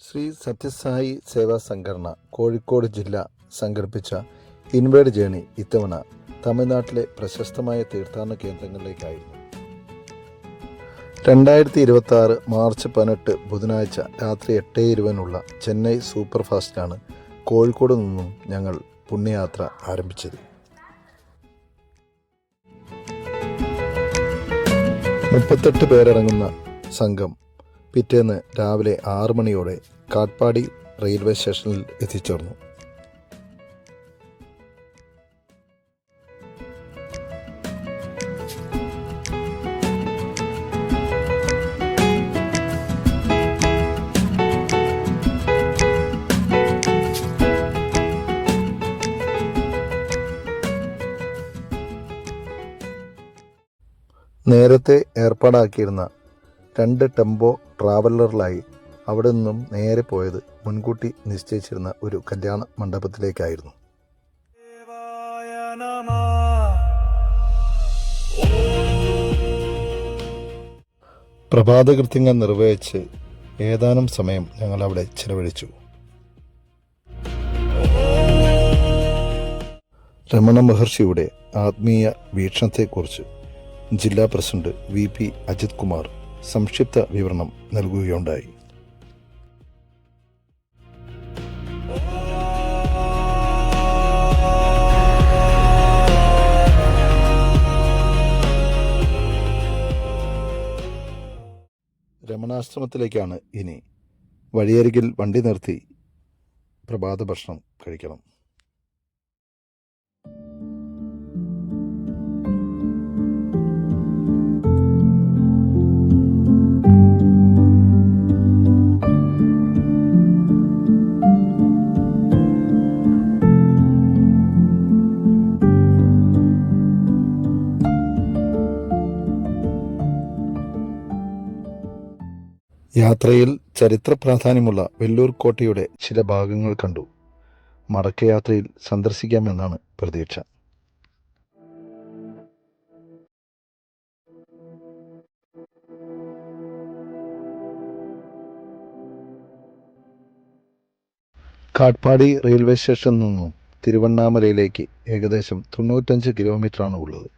ശ്രീ സത്യസായി സേവാ സംഘടന കോഴിക്കോട് ജില്ല സംഘടിപ്പിച്ച ഇൻവേർഡ് ജേണി ഇത്തവണ തമിഴ്നാട്ടിലെ പ്രശസ്തമായ തീർത്ഥാടന കേന്ദ്രങ്ങളിലേക്കായിരുന്നു. 2026 മാർച്ച് 18 ബുധനാഴ്ച രാത്രി 8:20 ചെന്നൈ സൂപ്പർ ഫാസ്റ്റിലാണ് കോഴിക്കോട് നിന്നും ഞങ്ങൾ പുണ്യയാത്ര ആരംഭിച്ചത്. 38 പേരടങ്ങുന്ന സംഘം പിറ്റേന്ന് രാവിലെ 6 മണിയോടെ കാട്ട്പാടി റെയിൽവേ സ്റ്റേഷനിൽ എത്തിച്ചേർന്നു. നേരത്തെ ഏർപ്പാടാക്കിയിരുന്ന 2 ടെമ്പോ ട്രാവലറിലായി അവിടെ നിന്നും നേരെ പോയത് മുൻകൂട്ടി നിശ്ചയിച്ചിരുന്ന ഒരു കല്യാണ മണ്ഡപത്തിലേക്കായിരുന്നു. പ്രഭാതകൃത്യങ്ങൾ നിർവഹിച്ച് ഏതാനും സമയം ഞങ്ങൾ അവിടെ ചിലവഴിച്ചു. രമണ മഹർഷിയുടെ ആത്മീയ വീക്ഷണത്തെക്കുറിച്ച് ജില്ലാ പ്രസിഡന്റ് VP അജിത് കുമാർ സംക്ഷിപ്ത വിവരണം നൽകുകയുണ്ടായി. രമണാശ്രമത്തിലേക്കാണ് ഇനി. വഴിയരികിൽ വണ്ടി നിർത്തി പ്രഭാത ഭക്ഷണം കഴിക്കണം. യാത്രയിൽ ചരിത്ര പ്രാധാന്യമുള്ള വെല്ലൂർ കോട്ടയുടെ ചില ഭാഗങ്ങൾ കണ്ടു. മടക്കയാത്രയിൽ സന്ദർശിക്കാമെന്നാണ് പ്രതീക്ഷ. കാട്ട്പാടി റെയിൽവേ സ്റ്റേഷനിൽ നിന്നും തിരുവണ്ണാമലയിലേക്ക് ഏകദേശം 95 കിലോമീറ്ററാണ് ഉള്ളത്.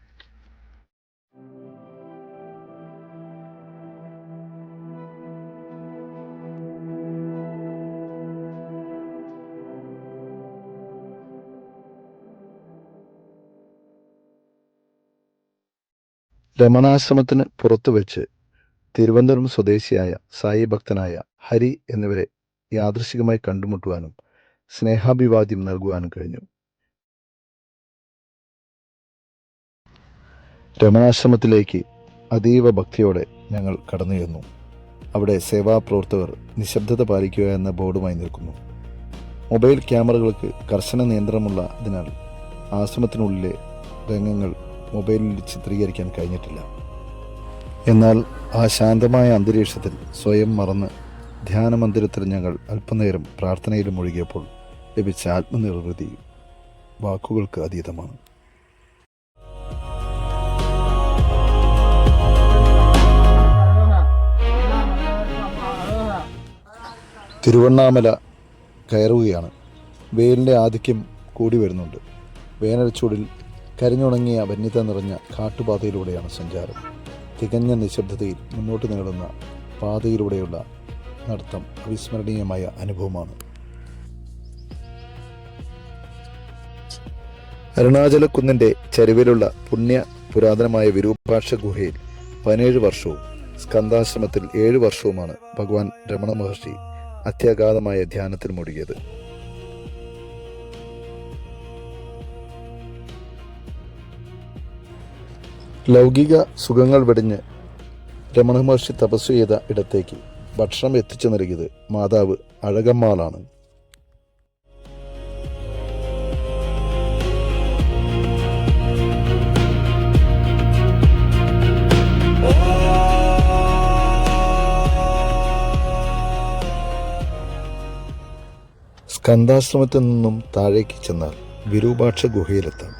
രമണാശ്രമത്തിന് പുറത്തു വെച്ച് തിരുവനന്തപുരം സ്വദേശിയായ സായി ഭക്തനായ ഹരി എന്നിവരെ യാദൃശികമായി കണ്ടുമുട്ടുവാനും സ്നേഹാഭിവാദ്യം നൽകുവാനും കഴിഞ്ഞു. രമണാശ്രമത്തിലേക്ക് അതീവ ഭക്തിയോടെ ഞങ്ങൾ കടന്നു ചെന്നു. അവിടെ സേവാപ്രവർത്തകർ നിശബ്ദത പാലിക്കുക എന്ന ബോർഡുമായി നിൽക്കുന്നു. മൊബൈൽ ക്യാമറകൾക്ക് കർശന നിയന്ത്രണമുള്ളതിനാൽ ആശ്രമത്തിനുള്ളിലെ രംഗങ്ങൾ മൊബൈലിൽ ചിത്രീകരിക്കാൻ കഴിഞ്ഞിട്ടില്ല. എന്നാൽ ആ ശാന്തമായ അന്തരീക്ഷത്തിൽ സ്വയം മറന്ന് ധ്യാനമന്ദിരത്തിൽ ഞങ്ങൾ അല്പനേരം പ്രാർത്ഥനയിൽ മുഴുകിയപ്പോൾ ലഭിച്ച ആത്മനിർവൃതി വാക്കുകൾക്ക് അതീതമാണ്. തിരുവണ്ണാമല കയറുകയാണ്. വെയിലിൻ്റെ ആധിക്യം കൂടി വരുന്നുണ്ട്. വേനൽ ചൂടിൽ കരിഞ്ഞുണങ്ങിയ വന്യത നിറഞ്ഞ കാട്ടുപാതയിലൂടെയാണ് സഞ്ചാരം. തികഞ്ഞ നിശബ്ദതയിൽ മുന്നോട്ട് നീളുന്ന പാതയിലൂടെയുള്ള നടത്തം അവിസ്മരണീയമായ അനുഭവമാണ്. അരുണാചലക്കുന്നിൻ്റെ ചരിവിലുള്ള പുണ്യ പുരാതനമായ വിരൂപാക്ഷ ഗുഹയിൽ 17 വർഷവും സ്കന്ദാശ്രമത്തിൽ 7 വർഷവുമാണ് ഭഗവാൻ രമണ മഹർഷി അത്യഗാധമായ ധ്യാനത്തിൽ മുഴുകിയത്. ലൗകിക സുഖങ്ങൾ വെടിഞ്ഞ് രമണ മഹർഷി തപസ് ചെയ്ത ഇടത്തേക്ക് ഭക്ഷണം എത്തിച്ചു നൽകിയത് മാതാവ് അഴകമ്മാളാണ്. സ്കന്ദാശ്രമത്തിൽ നിന്നും താഴേക്ക് ചെന്നാൽ വിരൂപാക്ഷ ഗുഹയിലെത്താം.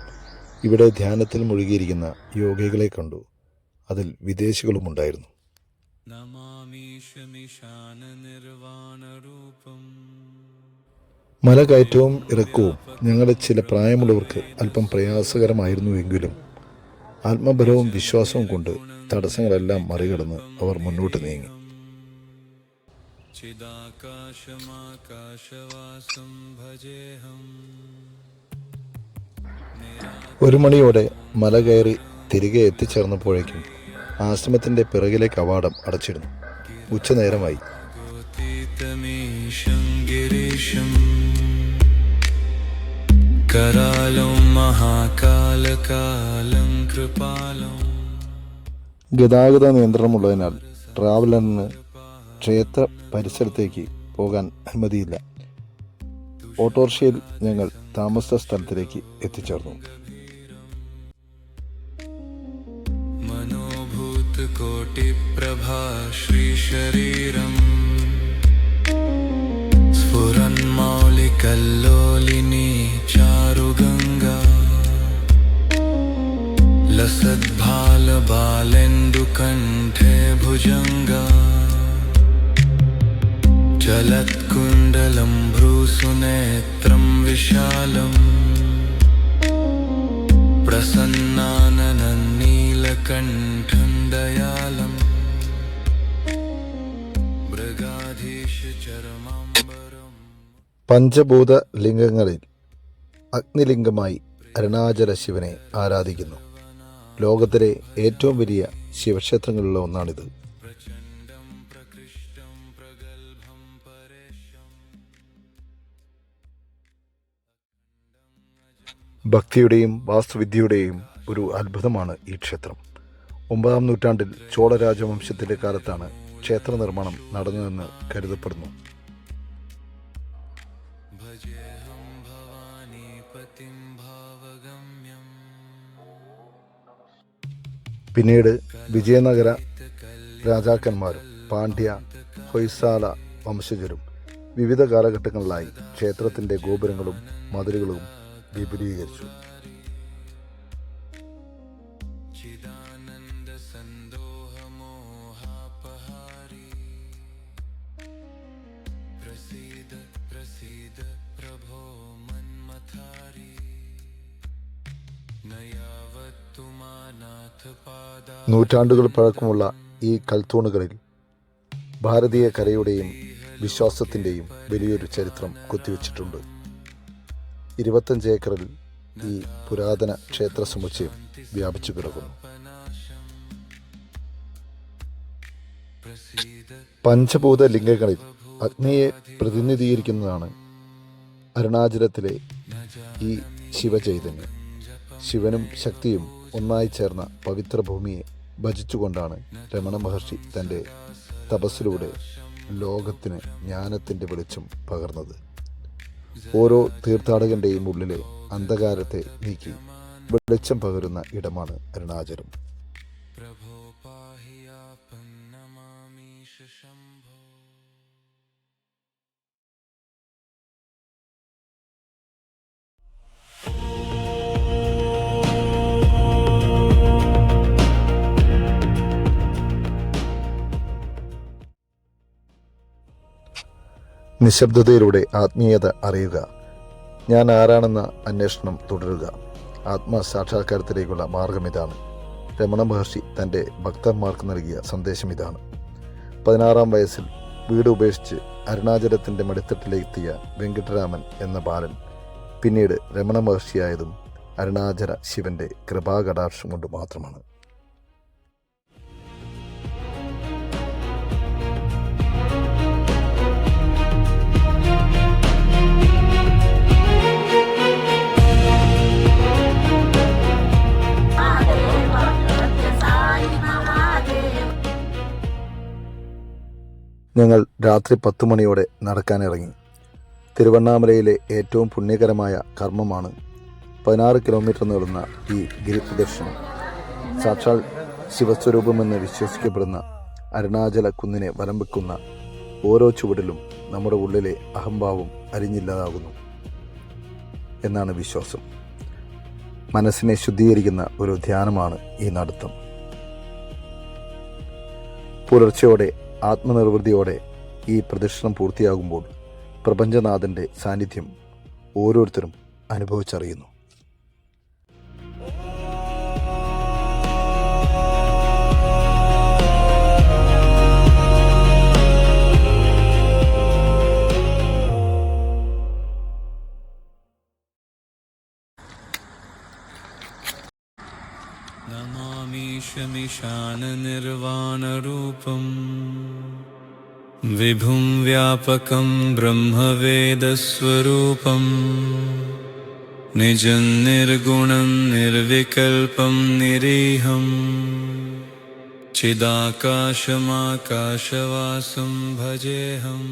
ഇവിടെ ധ്യാനത്തിൽ മുഴുകിയിരിക്കുന്ന യോഗികളെ കണ്ടു. അതിൽ വിദേശികളുമുണ്ടായിരുന്നു. മല കയറ്റവും ഇറക്കവും ഞങ്ങളുടെ ചില പ്രായമുള്ളവർക്ക് അല്പം പ്രയാസകരമായിരുന്നുവെങ്കിലും ആത്മബലവും വിശ്വാസവും കൊണ്ട് തടസ്സങ്ങളെല്ലാം മറികടന്ന് അവർ മുന്നോട്ട് നീങ്ങി. ഒരു മണിയോടെ മല കയറി തിരികെ എത്തിച്ചേർന്നപ്പോഴേക്കും ആശ്രമത്തിൻ്റെ പിറകിലെ കവാടം അടച്ചിരുന്നു. ഉച്ചനേരമായി. ഗതാഗത നിയന്ത്രണമുള്ളതിനാൽ ട്രാവലറിന് ക്ഷേത്ര പരിസരത്തേക്ക് പോകാൻ അനുമതിയില്ല. ഓട്ടോറിക്ഷയിൽ ഞങ്ങൾ താമസ സ്ഥലത്തിലേക്ക് എത്തിച്ചേർന്നു. കോട്ടിപ്രഭാ ശ്രീശരീരം സ്ഫുരന്മൗലികല്ലോലിനി ചാരുഗംഗാ ലസദ്ഭാലബാലെന്ദുകണ്ഠേ ഭുജംഗാ ചലത്കുണ്ടലം ഭ്രൂസുനേത്രം വിശാലം പ്രസന്നാനനം നീലകണ്ഠം ദയാലം മൃഗാധീശ ചരമാംബരം. പഞ്ചഭൂത ലിംഗങ്ങളിൽ അഗ്നിലിംഗമായി അരുണാചല ശിവനെ ആരാധിക്കുന്നു. ലോകത്തിലെ ഏറ്റവും വലിയ ശിവക്ഷേത്രങ്ങളിലുള്ള ഒന്നാണിത്. ഭക്തിയുടെയും വാസ്തുവിദ്യയുടെയും ഒരു അത്ഭുതമാണ് ഈ ക്ഷേത്രം. 9-ാം നൂറ്റാണ്ടിൽ ചോള രാജവംശത്തിൻ്റെ കാലത്താണ് ക്ഷേത്ര നിർമ്മാണം നടന്നതെന്ന് കരുതപ്പെടുന്നു. പിന്നീട് വിജയനഗര രാജാക്കന്മാരും പാണ്ഡ്യ, ഹൊയ്സാല വംശജരും വിവിധ കാലഘട്ടങ്ങളിലായി ക്ഷേത്രത്തിൻ്റെ ഗോപുരങ്ങളും മതിലുകളും വിപുലീകരിച്ചു. നൂറ്റാണ്ടുകൾ പഴക്കമുള്ള ഈ കൽത്തൂണുകളിൽ ഭാരതീയ കലയുടെയും വിശ്വാസത്തിൻ്റെയും വലിയൊരു ചരിത്രം കൊത്തിവെച്ചിട്ടുണ്ട്. 25 ഏക്കറിൽ ഈ പുരാതന ക്ഷേത്ര സമുച്ചയം വ്യാപിച്ചു കിടക്കുന്നു. പഞ്ചഭൂത ലിംഗങ്ങളിൽ അഗ്നിയെ പ്രതിനിധീകരിക്കുന്നതാണ് അരുണാചലത്തിലെ ഈ ശിവചൈതന്യം. ശിവനും ശക്തിയും ഒന്നായി ചേർന്ന പവിത്ര ഭൂമിയെ ഭജിച്ചുകൊണ്ടാണ് രമണ മഹർഷി തൻ്റെ തപസ്സിലൂടെ ലോകത്തിന് ജ്ഞാനത്തിൻ്റെ വെളിച്ചം പകർന്നത്. ഓരോ തീർത്ഥാടകൻ്റെയും ഉള്ളിലെ അന്ധകാരത്തെ നീക്കി വെളിച്ചം പകരുന്ന ഇടമാണ് അരുണാചലം. നിശബ്ദതയിലൂടെ ആത്മീയത അറിയുക. ഞാൻ ആരാണെന്ന അന്വേഷണം തുടരുക. ആത്മസാക്ഷാത്കാരത്തിലേക്കുള്ള മാർഗം ഇതാണ്. രമണ മഹർഷി തൻ്റെ ഭക്തന്മാർക്ക് നൽകിയ സന്ദേശം ഇതാണ്. 16-ാം വയസ്സിൽ വീട് ഉപേക്ഷിച്ച് അരുണാചലത്തിൻ്റെ മടിത്തട്ടിലെത്തിയ വെങ്കിട്ടരാമൻ എന്ന ബാലൻ പിന്നീട് രമണ മഹർഷിയായതും അരുണാചല ശിവൻ്റെ കൃപാകടാക്ഷം കൊണ്ട് മാത്രമാണ്. ഞങ്ങൾ രാത്രി 10 മണിയോടെ നടക്കാനിറങ്ങി. തിരുവണ്ണാമലയിലെ ഏറ്റവും പുണ്യകരമായ കർമ്മമാണ് 16 കിലോമീറ്റർ നീളുന്ന ഈ ഗിരിപ്രദക്ഷിണം. സാക്ഷാൽ ശിവസ്വരൂപമെന്ന് വിശ്വസിക്കപ്പെടുന്ന അരുണാചല കുന്നിനെ വലം വെക്കുന്ന ഓരോ ചുവടിലും നമ്മുടെ ഉള്ളിലെ അഹംഭാവം അരിഞ്ഞില്ലാതാകുന്നു എന്നാണ് വിശ്വാസം. മനസ്സിനെ ശുദ്ധീകരിക്കുന്ന ഒരു ധ്യാനമാണ് ഈ നടത്തം. പുലർച്ചയോടെ ആത്മനിർവൃതിയോടെ ഈ പ്രദക്ഷിണം പൂർത്തിയാകുമ്പോൾ പ്രപഞ്ചനാഥൻ്റെ സാന്നിധ്യം ഓരോരുത്തരും അനുഭവിച്ചറിയുന്നു. नमामीशमिशाननिर्वाणरूपम् विभुं व्यापकं ब्रह्मवेदस्वरूपम् निजं निर्गुणं निर्विकल्पं निरीहं चिदाकाशमाकाशवासं भजेऽहम्.